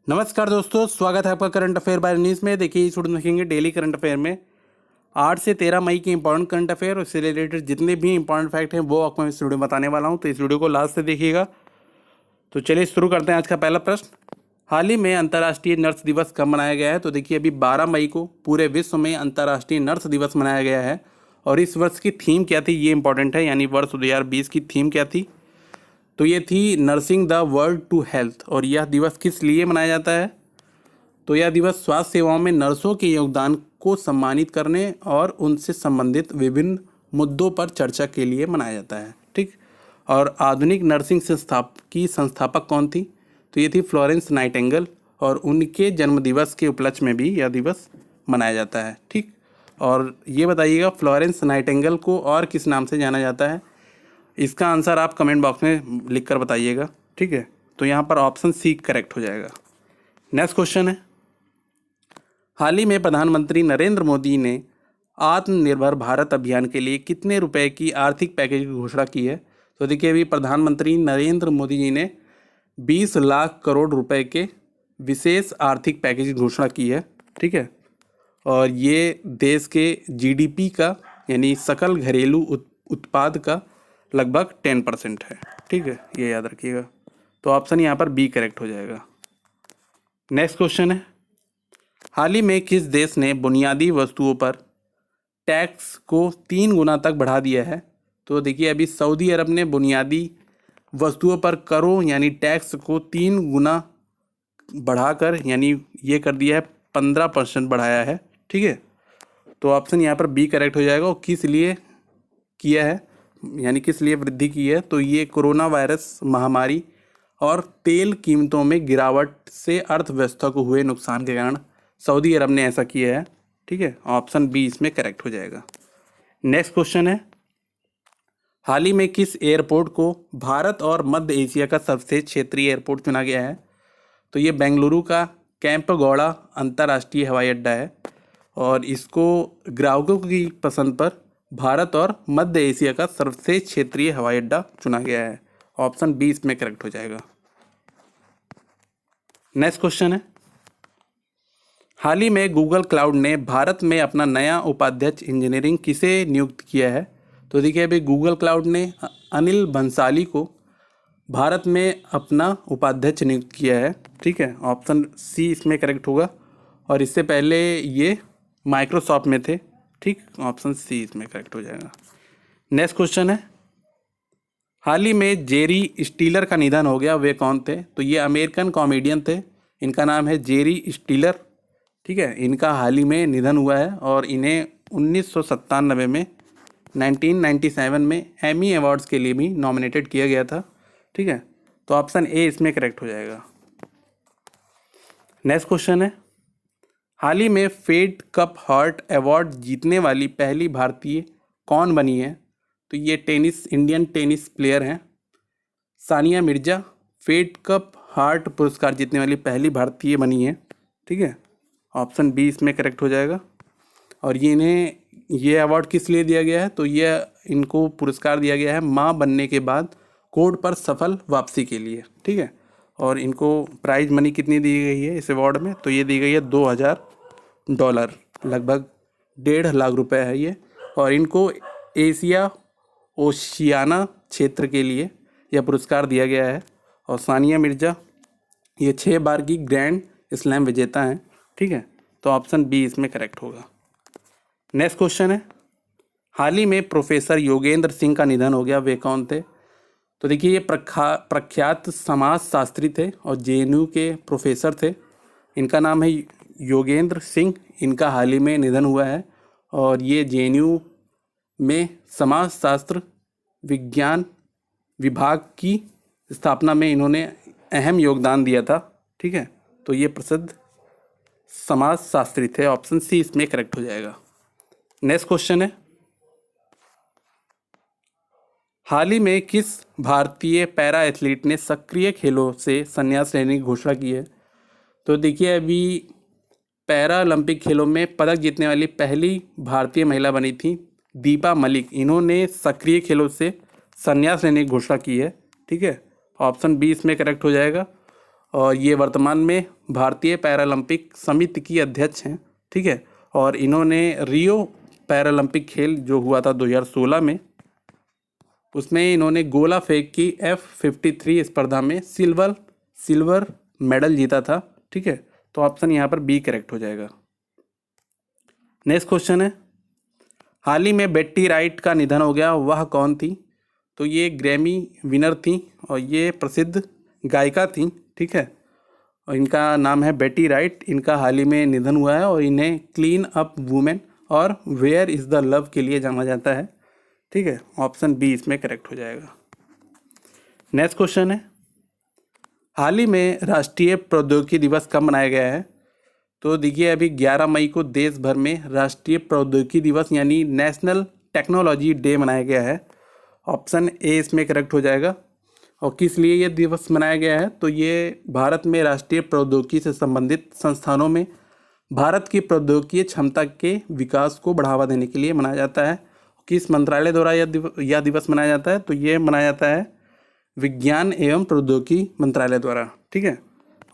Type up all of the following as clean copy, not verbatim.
नमस्कार दोस्तों, स्वागत है आपका करंट अफेयर बाय न्यूज़ में। देखिए इस वीडियो में देखेंगे डेली करंट अफेयर में 8 से 13 मई के इंपॉर्टेंट करंट अफेयर और इससे रिलेटेड जितने भी इंपॉर्टेंट फैक्ट हैं वो आपको इस वीडियो में बताने वाला हूं, तो इस वीडियो को लास्ट से देखिएगा। तो चलिए शुरू करते हैं आज का पहला प्रश्न। हाल ही में अंतर्राष्ट्रीय नर्स दिवस कब मनाया गया है? तो देखिए अभी 12 मई को पूरे विश्व में अंतर्राष्ट्रीय नर्स दिवस मनाया गया है। और इस वर्ष की थीम क्या थी, ये इंपॉर्टेंट है, यानी वर्ष 2020 की थीम क्या थी? तो ये थी nursing the world to health. और यह दिवस किस लिए मनाया जाता है? तो यह दिवस स्वास्थ्य सेवाओं में नर्सों के योगदान को सम्मानित करने और उनसे संबंधित विभिन्न मुद्दों पर चर्चा के लिए मनाया जाता है। ठीक। और आधुनिक नर्सिंग की संस्थापक कौन थी? तो ये थी फ्लोरेंस नाइटिंगेल, और उनके जन्मदिवस के उपलक्ष्य में भी यह दिवस मनाया जाता है। ठीक। और ये बताइएगा फ्लोरेंस नाइटिंगेल को और किस नाम से जाना जाता है? इसका आंसर आप कमेंट बॉक्स में लिख कर बताइएगा। ठीक है, तो यहाँ पर ऑप्शन सी करेक्ट हो जाएगा। नेक्स्ट क्वेश्चन है, हाल ही में प्रधानमंत्री नरेंद्र मोदी ने आत्मनिर्भर भारत अभियान के लिए कितने रुपए की आर्थिक पैकेज की घोषणा की है? तो देखिए अभी प्रधानमंत्री नरेंद्र मोदी जी ने 20 लाख करोड़ रुपए के विशेष आर्थिक पैकेज की घोषणा की है। ठीक है, और ये देश के जीडीपी का यानी सकल घरेलू उत्पाद का लगभग 10% है। ठीक है, ये याद रखिएगा। तो ऑप्शन यहाँ पर बी करेक्ट हो जाएगा। नेक्स्ट क्वेश्चन है, हाल ही में किस देश ने बुनियादी वस्तुओं पर टैक्स को 3 गुना तक बढ़ा दिया है? तो देखिए अभी सऊदी अरब ने बुनियादी वस्तुओं पर करों यानी टैक्स को 3 गुना बढ़ाकर यानी ये कर दिया है 15% बढ़ाया है। ठीक है, तो ऑप्शन यहाँ पर बी करेक्ट हो जाएगा। और किस लिए किया है यानी किस लिए वृद्धि की है? तो ये कोरोना वायरस महामारी और तेल कीमतों में गिरावट से अर्थव्यवस्था को हुए नुकसान के कारण सऊदी अरब ने ऐसा किया है। ठीक है, ऑप्शन बी इसमें करेक्ट हो जाएगा। नेक्स्ट क्वेश्चन है, हाल ही में किस एयरपोर्ट को भारत और मध्य एशिया का सबसे क्षेत्रीय एयरपोर्ट चुना गया है? तो ये बेंगलुरु का कैंपगौड़ा अंतर्राष्ट्रीय हवाई अड्डा है, और इसको ग्राहकों की पसंद पर भारत और मध्य एशिया का सर्वश्रेष्ठ क्षेत्रीय हवाई अड्डा चुना गया है। ऑप्शन बी इसमें करेक्ट हो जाएगा। नेक्स्ट क्वेश्चन है, हाल ही में गूगल क्लाउड ने भारत में अपना नया उपाध्यक्ष इंजीनियरिंग किसे नियुक्त किया है? तो देखिए अभी गूगल क्लाउड ने अनिल भंसाली को भारत में अपना उपाध्यक्ष नियुक्त किया है। ठीक है, ऑप्शन सी इसमें करेक्ट होगा, और इससे पहले ये माइक्रोसॉफ्ट में थे। ठीक, ऑप्शन सी इसमें करेक्ट हो जाएगा। नेक्स्ट क्वेश्चन है, हाल ही में जेरी स्टीलर का निधन हो गया, वे कौन थे? तो ये अमेरिकन कॉमेडियन थे, इनका नाम है जेरी स्टीलर। ठीक है, इनका हाल ही में निधन हुआ है, और इन्हें 1997 में 1997 में एमी अवार्ड्स के लिए भी नॉमिनेटेड किया गया था। ठीक है, तो ऑप्शन ए इसमें करेक्ट हो जाएगा। नेक्स्ट क्वेश्चन है, हाल ही में फेड कप हार्ट अवार्ड जीतने वाली पहली भारतीय कौन बनी है? तो ये इंडियन टेनिस प्लेयर हैं Sania Mirza, Fed Cup heart पुरस्कार जीतने वाली पहली भारतीय बनी है। ठीक है, ऑप्शन बी इसमें करेक्ट हो जाएगा। और ये अवार्ड किस लिए दिया गया है? तो ये इनको पुरस्कार दिया गया है मां बनने के बाद कोर्ट पर सफल वापसी के लिए। ठीक है, और इनको प्राइज मनी कितनी दी गई है इस अवार्ड में? तो ये दी गई है $2000, लगभग 1.5 लाख रुपए है ये। और इनको एशिया ओशियाना क्षेत्र के लिए यह पुरस्कार दिया गया है। और सानिया मिर्जा ये 6 बार की ग्रैंड स्लैम विजेता हैं। ठीक है, तो ऑप्शन बी इसमें करेक्ट होगा। नेक्स्ट क्वेश्चन है, हाल ही में प्रोफेसर योगेंद्र सिंह का निधन हो गया, वे कौन थे? तो देखिए ये प्रख्यात समाजशास्त्री थे और जेएनयू के प्रोफेसर थे। इनका नाम है योगेंद्र सिंह, इनका हाल ही में निधन हुआ है। और ये जेएनयू में समाजशास्त्र विज्ञान विभाग की स्थापना में इन्होंने अहम योगदान दिया था। ठीक है, तो ये प्रसिद्ध समाजशास्त्री थे। ऑप्शन सी इसमें करेक्ट हो जाएगा। नेक्स्ट क्वेश्चन है, हाल ही में किस भारतीय पैरा एथलीट ने सक्रिय खेलों से संन्यास लेने की घोषणा की है? तो देखिए अभी पैरा ओलंपिक खेलों में पदक जीतने वाली पहली भारतीय महिला बनी थी दीपा मलिक। इन्होंने सक्रिय खेलों से संन्यास लेने की घोषणा की है। ठीक है, ऑप्शन बी इसमें करेक्ट हो जाएगा। और ये वर्तमान में भारतीय पैरालंपिक समिति की अध्यक्ष हैं, ठीक है। और इन्होंने रियो पैरालंपिक खेल जो हुआ था 2016 में, उसमें इन्होंने गोला फेंक की F53 स्पर्धा में सिल्वर मेडल जीता था, ठीक है। तो ऑप्शन यहाँ पर बी करेक्ट हो जाएगा। नेक्स्ट क्वेश्चन है, हाल ही में बेट्टी राइट का निधन हो गया, वह कौन थी? तो ये ग्रैमी विनर थी और ये प्रसिद्ध गायिका थी, ठीक है। और इनका नाम है बेट्टी राइट। इनका हाल ही में निधन हुआ है और इन्हें क्लीन अप वुमेन और वेयर इज़ द लव के लिए जाना जाता है, ठीक है। ऑप्शन बी इसमें करेक्ट हो जाएगा। नेक्स्ट क्वेश्चन है, हाल ही में राष्ट्रीय प्रौद्योगिकी दिवस कब मनाया गया है? तो देखिए, अभी 11 मई को देश भर में राष्ट्रीय प्रौद्योगिकी दिवस यानी नेशनल टेक्नोलॉजी डे मनाया गया है। ऑप्शन ए इसमें करेक्ट हो जाएगा। और किस लिए ये दिवस मनाया गया है? तो ये भारत में राष्ट्रीय प्रौद्योगिकी से संबंधित संस्थानों में भारत की प्रौद्योगिकीय क्षमता के विकास को बढ़ावा देने के लिए मनाया जाता है। किस मंत्रालय द्वारा यह दिवस मनाया जाता है? तो ये मनाया जाता है विज्ञान एवं प्रौद्योगिकी मंत्रालय द्वारा, ठीक है।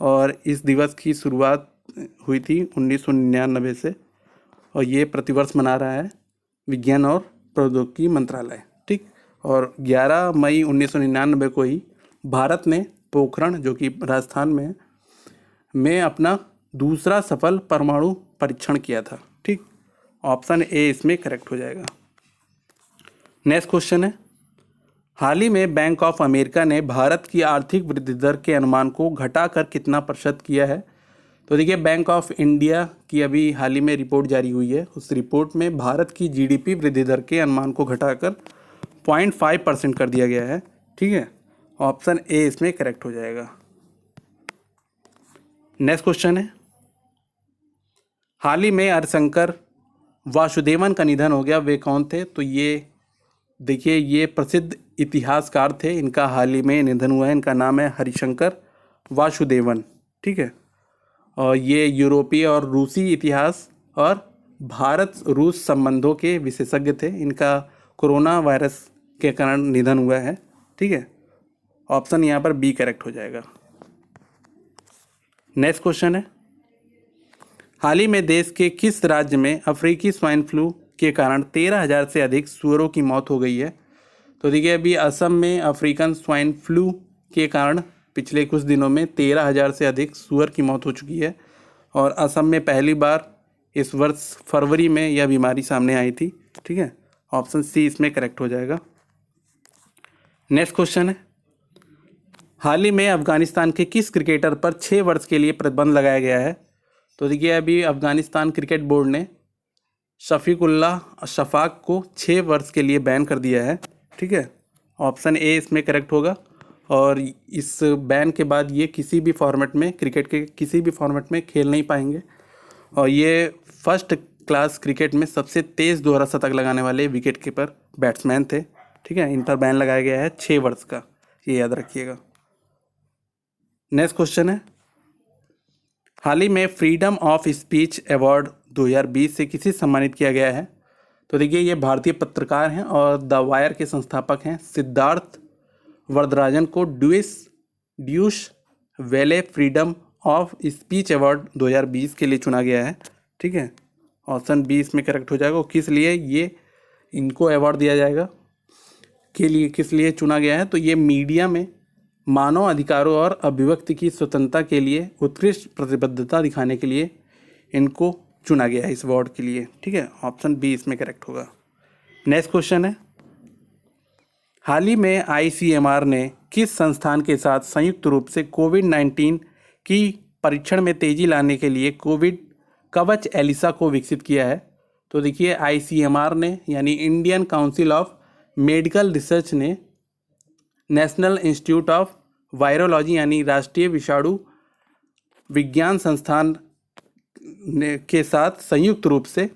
और इस दिवस की शुरुआत हुई थी 1999 से और ये प्रतिवर्ष मना रहा है विज्ञान और प्रौद्योगिकी मंत्रालय, ठीक। और 11 मई 1999 को ही भारत ने पोखरण, जो कि राजस्थान में है, में अपना दूसरा सफल परमाणु परीक्षण किया था, ठीक। ऑप्शन ए इसमें करेक्ट हो जाएगा। नेक्स्ट क्वेश्चन है, हाल ही में बैंक ऑफ अमेरिका ने भारत की आर्थिक वृद्धि दर के अनुमान को घटाकर कितना प्रतिशत किया है? तो देखिए, बैंक ऑफ इंडिया की अभी हाल ही में रिपोर्ट जारी हुई है। उस रिपोर्ट में भारत की जीडीपी वृद्धि दर के अनुमान को घटाकर 0.5% कर दिया गया है, ठीक है। ऑप्शन ए इसमें करेक्ट हो जाएगा। नेक्स्ट क्वेश्चन है, हाल ही में हरिशंकर वासुदेवन का निधन हो गया, वे कौन थे? तो ये देखिए, ये प्रसिद्ध इतिहासकार थे, इनका हाल ही में निधन हुआ है। इनका नाम है हरिशंकर वासुदेवन, ठीक है। और ये यूरोपीय और रूसी इतिहास और भारत रूस संबंधों के विशेषज्ञ थे। इनका कोरोना वायरस के कारण निधन हुआ है, ठीक है। ऑप्शन यहाँ पर बी करेक्ट हो जाएगा। नेक्स्ट क्वेश्चन है, हाल ही में देश के किस राज्य में अफ्रीकी स्वाइन फ्लू के कारण 13,000 से अधिक सूअरों की मौत हो गई है? तो देखिए, अभी असम में अफ्रीकन स्वाइन फ्लू के कारण पिछले कुछ दिनों में 13,000 से अधिक सूअर की मौत हो चुकी है। और असम में पहली बार इस वर्ष फरवरी में यह बीमारी सामने आई थी, ठीक है। ऑप्शन सी इसमें करेक्ट हो जाएगा। नेक्स्ट क्वेश्चन है, हाल ही में अफगानिस्तान के किस क्रिकेटर पर 6 वर्ष के लिए प्रतिबंध लगाया गया है? तो देखिए, अभी अफगानिस्तान क्रिकेट बोर्ड ने शफीकुल्लाह शफाक को 6 वर्ष के लिए बैन कर दिया है, ठीक है। ऑप्शन ए इसमें करेक्ट होगा। और इस बैन के बाद ये किसी भी फॉर्मेट में, क्रिकेट के किसी भी फॉर्मेट में खेल नहीं पाएंगे। और ये फर्स्ट क्लास क्रिकेट में सबसे तेज़ दोहरा शतक लगाने वाले विकेट कीपर बैट्समैन थे, ठीक है। इन पर बैन लगाया गया है 6 वर्ष का, ये याद रखिएगा। नेक्स्ट क्वेश्चन है, हाल ही में फ्रीडम ऑफ स्पीच अवार्ड 2020 से किसे सम्मानित किया गया है? तो देखिए, ये भारतीय पत्रकार हैं और द वायर के संस्थापक हैं सिद्धार्थ वरदराजन को ड्यूश वेले फ्रीडम ऑफ स्पीच अवार्ड 2020 के लिए चुना गया है, ठीक है। ऑप्शन बी इसमें करेक्ट हो जाएगा। किस लिए ये इनको अवार्ड दिया जाएगा, के लिए किस लिए चुना गया है? तो ये मीडिया में मानव अधिकारों और अभिव्यक्ति की स्वतंत्रता के लिए उत्कृष्ट प्रतिबद्धता दिखाने के लिए इनको चुना गया है इस अवार्ड के लिए, ठीक है। ऑप्शन बी इसमें करेक्ट होगा। नेक्स्ट क्वेश्चन है, हाल ही में ICMR ने किस संस्थान के साथ संयुक्त रूप से कोविड-19 की परीक्षण में तेजी लाने के लिए कोविड कवच एलिसा को विकसित किया है? तो देखिए, ICMR ने यानी Indian council of medical research ने नेशनल इंस्टीट्यूट ऑफ वायरोलॉजी यानी राष्ट्रीय विषाणु विज्ञान संस्थान के साथ संयुक्त रूप से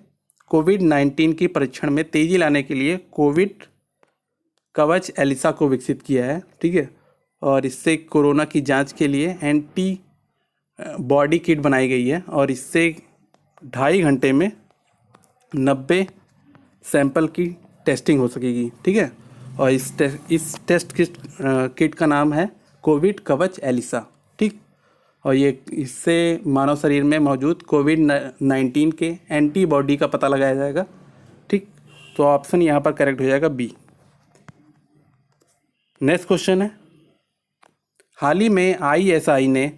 कोविड-19 की परीक्षण में तेजी लाने के लिए कोविड कवच एलिसा को विकसित किया है, ठीक है। और इससे कोरोना की जांच के लिए एंटी बॉडी किट बनाई गई है और इससे 2.5 घंटे में 90 सैंपल की टेस्टिंग हो सकेगी, ठीक है। और इस टेस्ट किट का नाम है कोविड कवच एलिसा, ठीक। और ये इससे मानव शरीर में मौजूद कोविड-19 के एंटीबॉडी का पता लगाया जाएगा। ठीक, तो ऑप्शन यहाँ पर करेक्ट हो जाएगा बी। नेक्स्ट क्वेश्चन है, हाल ही में आईएसआई ने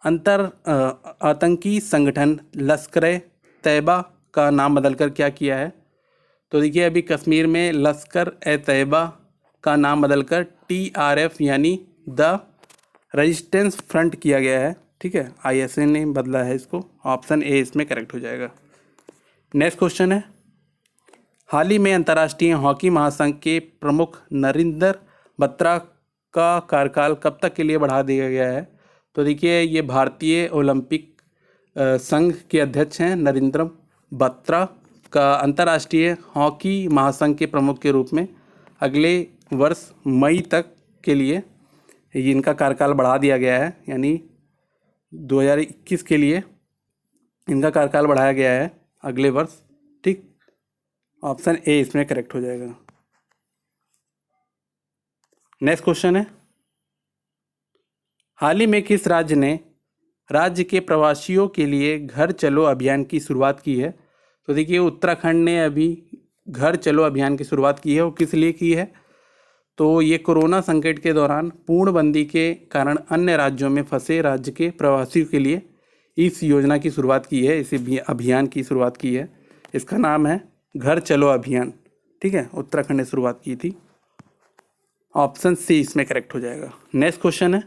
आतंकी संगठन लश्कर तैयबा का नाम बदलकर क्या किया है? तो देखिए, अभी कश्मीर में लश्कर ए तैयबा का नाम बदलकर TRF यानी द रेजिस्टेंस फ्रंट किया गया है। ठीक है, आईएसआई ने बदला है इसको। ऑप्शन ए इसमें करेक्ट हो जाएगा। नेक्स्ट क्वेश्चन है, हाल ही में अंतर्राष्ट्रीय हॉकी महासंघ के प्रमुख नरेंद्र बत्रा का कार्यकाल कब तक के लिए बढ़ा दिया गया है? तो देखिए, ये भारतीय ओलंपिक संघ के अध्यक्ष हैं नरेंद्र बत्रा का अंतर्राष्ट्रीय हॉकी महासंघ के प्रमुख के रूप में अगले वर्ष मई तक के लिए इनका कार्यकाल बढ़ा दिया गया है, यानी 2021 के लिए इनका कार्यकाल बढ़ाया गया है अगले वर्ष। ठीक, ऑप्शन ए इसमें करेक्ट हो जाएगा। नेक्स्ट क्वेश्चन है, हाल ही में किस राज्य ने राज्य के प्रवासियों के लिए घर चलो अभियान की शुरुआत की है? तो देखिए, उत्तराखंड ने अभी घर चलो अभियान की शुरुआत की है। वो किस लिए की है? तो ये कोरोना संकट के दौरान पूर्णबंदी के कारण अन्य राज्यों में फंसे राज्य के प्रवासियों के लिए इस योजना की शुरुआत की है, इस अभियान की शुरुआत की है। इसका नाम है घर चलो अभियान। ठीक है, उत्तराखंड ने शुरुआत की थी। ऑप्शन सी इसमें करेक्ट हो जाएगा। नेक्स्ट क्वेश्चन है,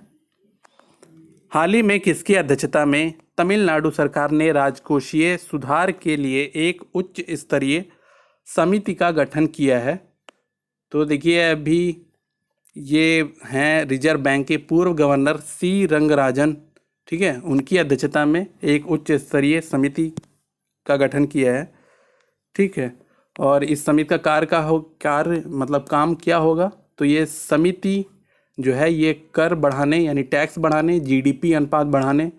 हाल ही में किसकी अध्यक्षता में तमिलनाडु सरकार ने राजकोषीय सुधार के लिए एक उच्च स्तरीय समिति का गठन किया है? तो देखिए, अभी ये हैं रिजर्व बैंक के पूर्व गवर्नर सी रंगराजन। ठीक है, उनकी अध्यक्षता में एक उच्च स्तरीय समिति का गठन किया है। ठीक है, और इस समिति का कार्य मतलब काम क्या होगा? तो ये समिति जो है ये कर बढ़ाने यानी टैक्स बढ़ाने, GDP अनुपात बढ़ाने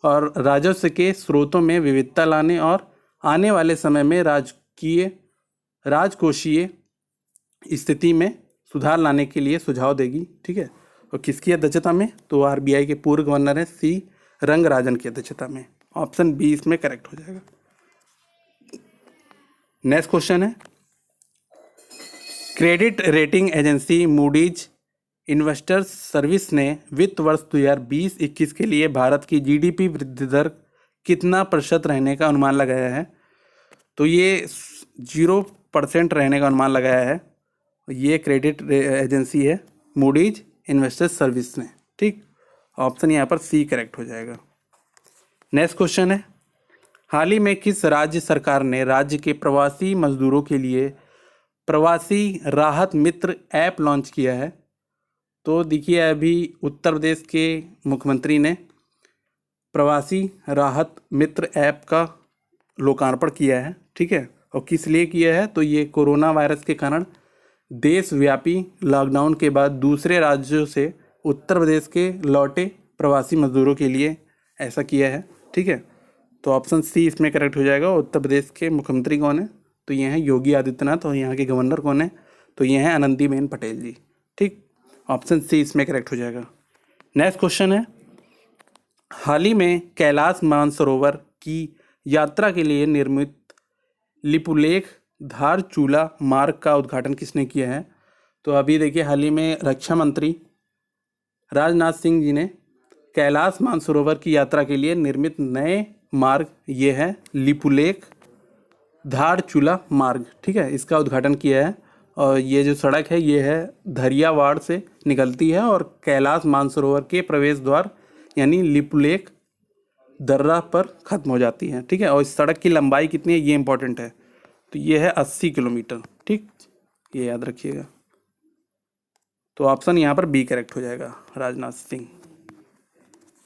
और राजस्व के स्रोतों में विविधता लाने और आने वाले समय में राजकोषीय स्थिति में सुधार लाने के लिए सुझाव देगी। ठीक है, और किसकी अध्यक्षता में? तो RBI के पूर्व गवर्नर है सी रंगराजन की अध्यक्षता में। ऑप्शन बी इसमें करेक्ट हो जाएगा। नेक्स्ट क्वेश्चन है, credit rating agency Moody's investors service ने वित्त वर्ष 2020-21 के लिए भारत की GDP वृद्धि दर कितना प्रतिशत रहने का अनुमान लगाया है? तो ये 0% रहने का अनुमान लगाया है। ये क्रेडिट एजेंसी है मूडीज इन्वेस्टर्स सर्विस ने। ठीक, ऑप्शन यहाँ पर सी करेक्ट हो जाएगा। नेक्स्ट क्वेश्चन है, हाल ही में किस राज्य सरकार ने राज्य के प्रवासी मजदूरों के लिए प्रवासी राहत मित्र ऐप लॉन्च किया है? तो देखिए, अभी उत्तर प्रदेश के मुख्यमंत्री ने प्रवासी राहत मित्र ऐप का लोकार्पण किया है। ठीक है, और किस लिए किया है? तो ये कोरोना वायरस के कारण देशव्यापी लॉकडाउन के बाद दूसरे राज्यों से उत्तर प्रदेश के लौटे प्रवासी मजदूरों के लिए ऐसा किया है। ठीक है, तो ऑप्शन सी इसमें करेक्ट हो जाएगा। उत्तर प्रदेश के मुख्यमंत्री कौन है? तो ये हैं योगी आदित्यनाथ। और यहाँ के गवर्नर कौन है? तो ये हैं आनंदीबेन पटेल जी। ठीक, ऑप्शन सी इसमें करेक्ट हो जाएगा। नेक्स्ट क्वेश्चन है, हाल ही में कैलाश मानसरोवर की यात्रा के लिए निर्मित लिपुलेख धारचूला मार्ग का उद्घाटन किसने किया है? तो अभी देखिए, हाल ही में रक्षा मंत्री राजनाथ सिंह जी ने कैलाश मानसरोवर की यात्रा के लिए निर्मित नए मार्ग ये है लिपुलेख धारचूला मार्ग। ठीक है, इसका उद्घाटन किया है। और ये जो सड़क है ये है धरियावाड़ से निकलती है और कैलाश मानसरोवर के प्रवेश द्वार यानी लिपुलेख दर्रा पर ख़त्म हो जाती है। ठीक है, और इस सड़क की लंबाई कितनी है ये इंपॉर्टेंट है। तो ये है 80 किलोमीटर। ठीक, ये याद रखिएगा। तो ऑप्शन यहाँ पर बी करेक्ट हो जाएगा, राजनाथ सिंह।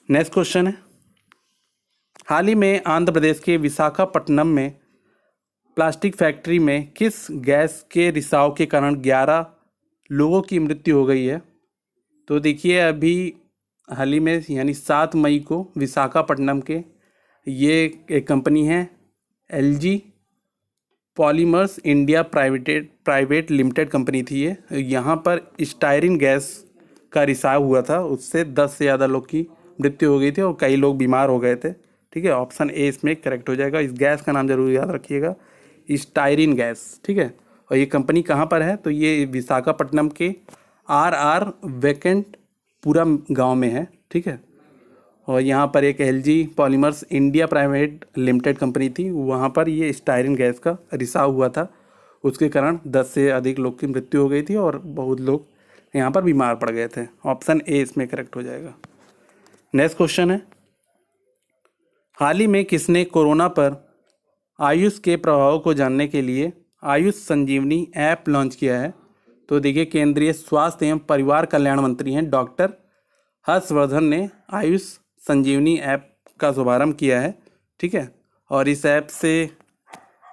नेक्स्ट क्वेश्चन है, हाल ही में आंध्र प्रदेश के विशाखापट्टनम में प्लास्टिक फैक्ट्री में किस गैस के रिसाव के कारण 11 लोगों की मृत्यु हो गई है? तो देखिए, अभी हाल ही में यानी 7 मई को विशाखापट्टनम के ये एक कंपनी है LG polymers India private limited company थी ये। यहाँ पर स्टायरिन गैस का रिसाव हुआ था, उससे 10 से ज़्यादा लोग की मृत्यु हो गई थी और कई लोग बीमार हो गए थे। ठीक है, ऑप्शन ए इसमें करेक्ट हो जाएगा। इस गैस का नाम जरूर याद रखिएगा, स्टायरीन गैस। ठीक है, और ये कंपनी कहाँ पर है, तो ये विशाखापट्टनम के आर वैकेंट पूरा गांव में है। ठीक है, और यहाँ पर एक LG polymers India private limited company थी, वहाँ पर ये स्टायरीन गैस का रिसाव हुआ था, उसके कारण 10 से अधिक लोग की मृत्यु हो गई थी और बहुत लोग यहाँ पर बीमार पड़ गए थे। ऑप्शन ए इसमें करेक्ट हो जाएगा। नेक्स्ट क्वेश्चन है, हाल ही में किसने कोरोना पर आयुष के प्रभाव को जानने के लिए आयुष संजीवनी ऐप लॉन्च किया है? तो देखिए, केंद्रीय स्वास्थ्य एवं परिवार कल्याण मंत्री हैं डॉक्टर हर्षवर्धन ने आयुष संजीवनी ऐप का शुभारंभ किया है। ठीक है, और इस ऐप से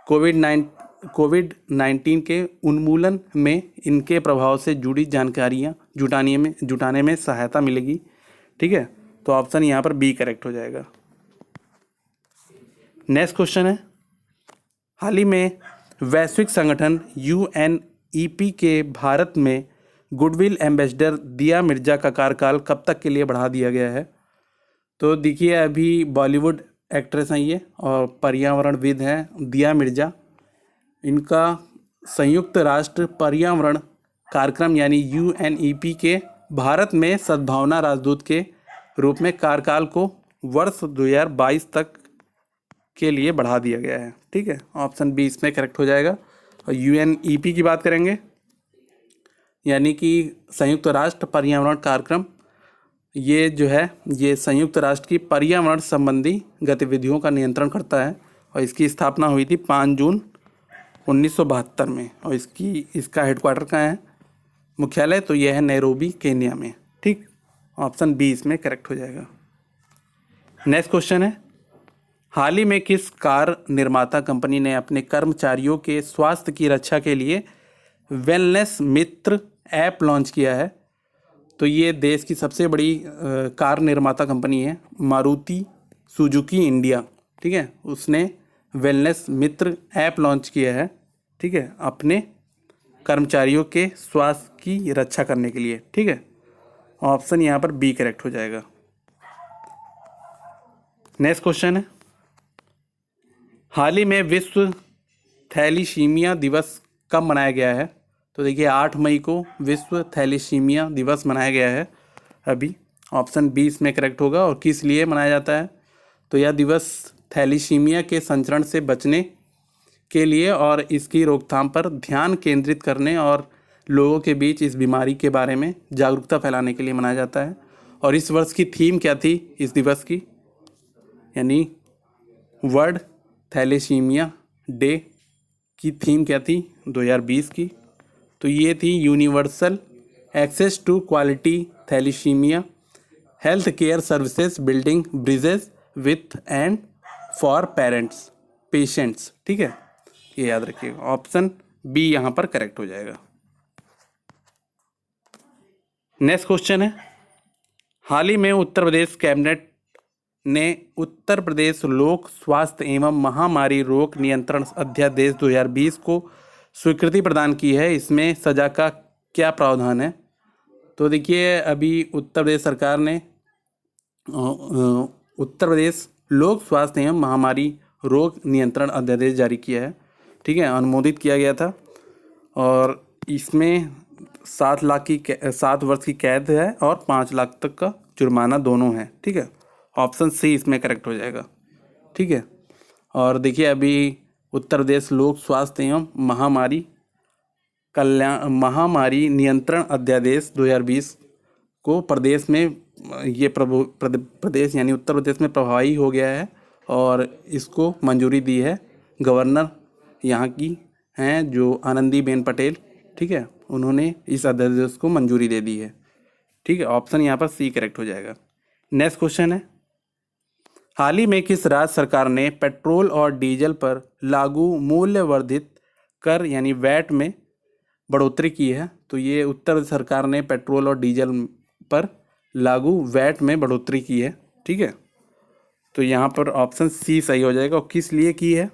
कोविड-19 के उन्मूलन में इनके प्रभाव से जुड़ी जानकारियाँ जुटाने में सहायता मिलेगी। ठीक है, तो ऑप्शन यहाँ पर बी करेक्ट हो जाएगा। नेक्स्ट क्वेश्चन है, हाल ही में वैश्विक संगठन UNEP के भारत में गुडविल एम्बेसडर दिया मिर्जा का कार्यकाल कब तक के लिए बढ़ा दिया गया है? तो देखिए, अभी बॉलीवुड एक्ट्रेस हैं ये और पर्यावरणविद हैं दिया मिर्जा। इनका संयुक्त राष्ट्र पर्यावरण कार्यक्रम यानी UNEP के भारत में सद्भावना राजदूत के रूप में कार्यकाल को वर्ष 2022 तक के लिए बढ़ा दिया गया है। ठीक है, ऑप्शन बी इसमें करेक्ट हो जाएगा। और UNEP की बात करेंगे यानी कि संयुक्त राष्ट्र पर्यावरण कार्यक्रम, ये जो है ये संयुक्त राष्ट्र की पर्यावरण संबंधी गतिविधियों का नियंत्रण करता है और इसकी स्थापना हुई थी 5 जून 1972 में। और इसका हेडक्वार्टर कहाँ है, मुख्यालय, तो यह है नैरोबी केन्या में। ठीक, ऑप्शन बी इसमें करेक्ट हो जाएगा। नेक्स्ट क्वेश्चन है, हाल ही में किस कार निर्माता कंपनी ने अपने कर्मचारियों के स्वास्थ्य की रक्षा के लिए वेलनेस मित्र ऐप लॉन्च किया है? तो ये देश की सबसे बड़ी कार निर्माता कंपनी है मारुति सुजुकी इंडिया। ठीक है, उसने वेलनेस मित्र ऐप लॉन्च किया है। ठीक है, अपने कर्मचारियों के स्वास्थ्य की रक्षा करने के लिए। ठीक है, ऑप्शन यहाँ पर बी करेक्ट हो जाएगा। नेक्स्ट क्वेश्चन है, हाल ही में विश्व थैलीसीमिया दिवस कब मनाया गया है? तो देखिए, 8 मई को विश्व थैलीसीमिया दिवस मनाया गया है अभी। ऑप्शन बी इसमें करेक्ट होगा। और किस लिए मनाया जाता है? तो यह दिवस थैलीसीमिया के संचरण से बचने के लिए और इसकी रोकथाम पर ध्यान केंद्रित करने और लोगों के बीच इस बीमारी के बारे में जागरूकता फैलाने के लिए मनाया जाता है। और इस वर्ष की थीम क्या थी इस दिवस की, यानी वर्ल्ड थैलेसीमिया डे की थीम क्या थी 2020 की? तो ये थी universal access to quality thalassemia health care services building bridges with and for patients. ठीक है, ये याद रखिएगा। ऑप्शन बी यहाँ पर करेक्ट हो जाएगा। नेक्स्ट क्वेश्चन है, हाल ही में उत्तर प्रदेश कैबिनेट ने उत्तर प्रदेश लोक स्वास्थ्य एवं महामारी रोग नियंत्रण अध्यादेश 2020 को स्वीकृति प्रदान की है। इसमें सजा का क्या प्रावधान है? तो देखिए, अभी उत्तर प्रदेश सरकार ने उत्तर प्रदेश लोक स्वास्थ्य एवं महामारी रोग नियंत्रण अध्यादेश जारी किया है। ठीक है, अनुमोदित किया गया था और इसमें 7 वर्ष की कैद है और 5 लाख तक का जुर्माना दोनों है। ठीक है, ऑप्शन सी इसमें करेक्ट हो जाएगा। ठीक है, और देखिए, अभी उत्तर प्रदेश लोक स्वास्थ्य एवं महामारी नियंत्रण अध्यादेश 2020 को प्रदेश में ये प्रदेश यानी उत्तर प्रदेश में प्रभावी हो गया है और इसको मंजूरी दी है गवर्नर यहाँ की हैं जो आनंदीबेन पटेल। ठीक है, उन्होंने इस अध्यादेश को मंजूरी दे दी है। ठीक है, ऑप्शन यहाँ पर सी करेक्ट हो जाएगा। नेक्स्ट क्वेश्चन है, हाल ही में किस राज्य सरकार ने पेट्रोल और डीजल पर लागू मूल्य वर्धित कर यानी वैट में बढ़ोतरी की है? तो ये उत्तर सरकार ने पेट्रोल और डीजल पर लागू वैट में बढ़ोतरी की है। ठीक है, तो यहाँ पर ऑप्शन सी सही हो जाएगा। और किस लिए की है?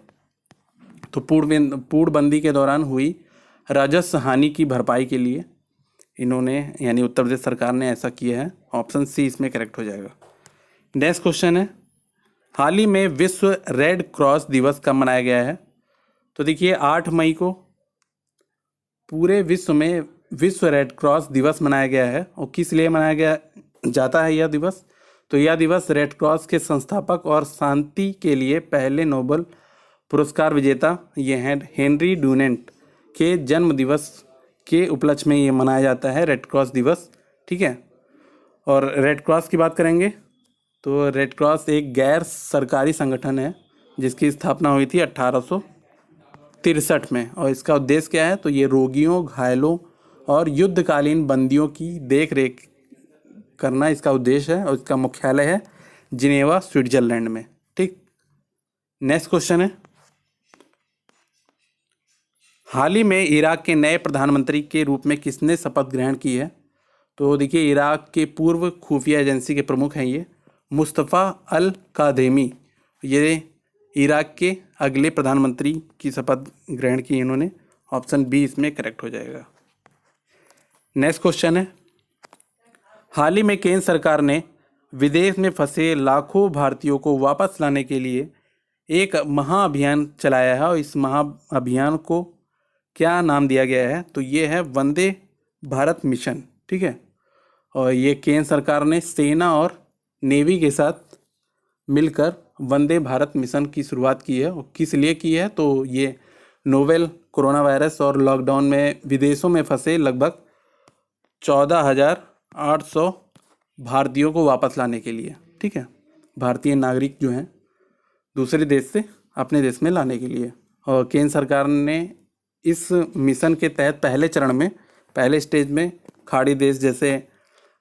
तो पूर्णबंदी के दौरान हुई राजस्व हानि की भरपाई के लिए इन्होंने यानी उत्तर प्रदेश सरकार ने ऐसा किया है। ऑप्शन सी इसमें करेक्ट हो जाएगा। नेक्स्ट क्वेश्चन है, हाल ही में विश्व रेड क्रॉस दिवस कब मनाया गया है? तो देखिए 8 मई को पूरे विश्व में विश्व रेड क्रॉस दिवस मनाया गया है। और किस लिए मनाया गया जाता है यह दिवस? तो यह दिवस रेड क्रॉस के संस्थापक और शांति के लिए पहले नोबेल पुरस्कार विजेता ये हैं हेनरी डुनेंट के जन्म दिवस के उपलक्ष्य में ये मनाया जाता है रेड क्रॉस दिवस। ठीक है। और रेड क्रॉस की बात करेंगे तो रेड क्रॉस एक गैर सरकारी संगठन है जिसकी स्थापना हुई थी 1863 में। और इसका उद्देश्य क्या है? तो ये रोगियों, घायलों और युद्धकालीन बंदियों की देख रेख करना इसका उद्देश्य है। और इसका मुख्यालय है जिनेवा, स्विट्जरलैंड में। ठीक। नेक्स्ट क्वेश्चन है, हाल ही में इराक के नए प्रधानमंत्री के रूप में किसने शपथ ग्रहण की है? तो देखिए इराक के पूर्व खुफिया एजेंसी के प्रमुख हैं ये मुस्तफ़ा अल कादेमी। ये इराक के अगले प्रधानमंत्री की शपथ ग्रहण की इन्होंने। ऑप्शन बी इसमें करेक्ट हो जाएगा। नेक्स्ट क्वेश्चन है, हाल ही में केंद्र सरकार ने विदेश में फंसे लाखों भारतीयों को वापस लाने के लिए एक महाअभियान चलाया है। और इस महाअभियान को क्या नाम दिया गया है? तो ये है वंदे भारत मिशन। ठीक है। और ये केंद्र सरकार ने सेना और नेवी के साथ मिलकर वंदे भारत मिशन की शुरुआत की है। और किस लिए की है? तो ये नोवेल कोरोना वायरस और लॉकडाउन में विदेशों में फंसे लगभग 14,800 भारतीयों को वापस लाने के लिए। ठीक है। भारतीय नागरिक जो हैं दूसरे देश से अपने देश में लाने के लिए। और केंद्र सरकार ने इस मिशन के तहत पहले चरण में, पहले स्टेज में खाड़ी देश जैसे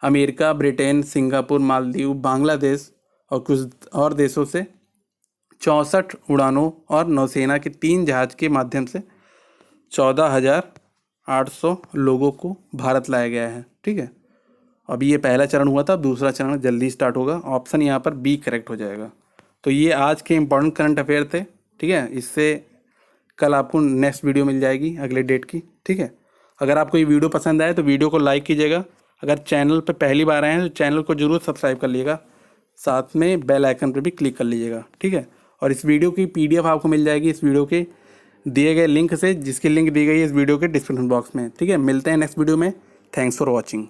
America, Britain, Singapore, Maldives, Bangladesh और कुछ और देशों से 64 उड़ानों और नौसेना के 3 जहाज के माध्यम से 14,800 लोगों को भारत लाया गया है। ठीक है। अभी ये पहला चरण हुआ था, दूसरा चरण जल्दी स्टार्ट होगा। ऑप्शन यहाँ पर बी करेक्ट हो जाएगा। तो ये आज के इम्पोर्टेंट करंट अफेयर थे। ठीक है। इससे कल आपको नेक्स्ट वीडियो मिल जाएगी अगले डेट की। ठीक है। अगर आपको ये वीडियो पसंद आए तो वीडियो को लाइक कीजिएगा। अगर चैनल पर पहली बार आए हैं तो चैनल को जरूर सब्सक्राइब कर लीजिएगा, साथ में बेल आइकन पर भी क्लिक कर लीजिएगा। ठीक है। और इस वीडियो की PDF आपको मिल जाएगी इस वीडियो के दिए गए लिंक से, जिसकी लिंक दी गई है इस वीडियो के डिस्क्रिप्शन बॉक्स में। ठीक है। मिलते हैं नेक्स्ट वीडियो में। Thanks for watching.